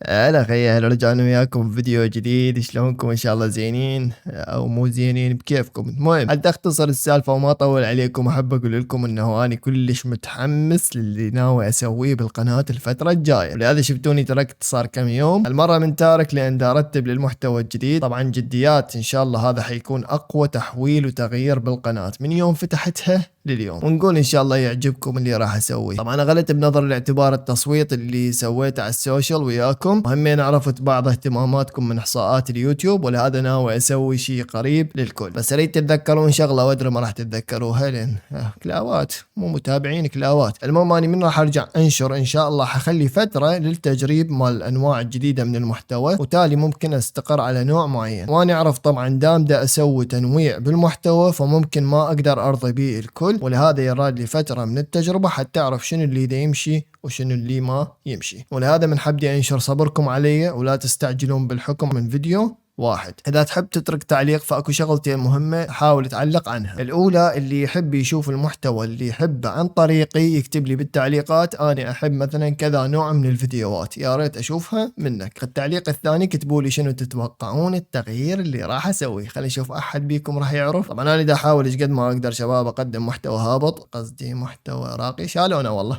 هلا خيي، هلا رجعنا وياكم بفيديو جديد. شلونكم؟ ان شاء الله زينين او مو زينين بكيفكم. المهم حتى اختصر السالفه وما اطول عليكم، احب اقول لكم انه اني كلش متحمس للي ناوي اسويه بالقناه الفتره الجايه، ولهذا شفتوني تركت صار كم يوم. المره من تارك لان دا ارتب للمحتوى الجديد. طبعا جديات ان شاء الله هذا حيكون اقوى تحويل وتغيير بالقناه من يوم فتحتها لليوم، ونقول ان شاء الله يعجبكم اللي راح اسويه. طبعا اغلت بنظر الاعتبار التصويت اللي سويته على السوشيال وياكم، وهمين عرفت بعض اهتماماتكم من احصاءات اليوتيوب، ولهذا ناوي اسوي شيء قريب للكل. بس اريد تتذكرون شغله وادري ما راح تتذكروها لان كلاوات مو متابعين كلاوات. المهم اني من راح ارجع انشر ان شاء الله، حخلي فتره للتجريب مال الانواع الجديده من المحتوى، وتالي ممكن استقر على نوع معين. وانا اعرف طبعا دام دا اسوي تنويع بالمحتوى فممكن ما اقدر ارضي به الكل، ولهذا يراد لي فتره من التجربه حتى اعرف شنو اللي دا يمشي وشنو اللي ما يمشي. ولهذا من حبدي انشر صبركم علي ولا تستعجلون بالحكم من فيديو واحد. اذا تحب تترك تعليق فاكو شغلتين مهمه حاول تعلق عنها. الاولى اللي يحب يشوف المحتوى اللي يحبه عن طريقي يكتب لي بالتعليقات انا احب مثلا كذا نوع من الفيديوهات، يا ريت اشوفها منك. التعليق الثاني كتبوا لي شنو تتوقعون التغيير اللي راح اسويه، خلي اشوف احد بيكم راح يعرف. طبعا انا دا احاول ايش قد ما اقدر شباب اقدم محتوى هابط، قصدي محتوى راقي. شالونا والله.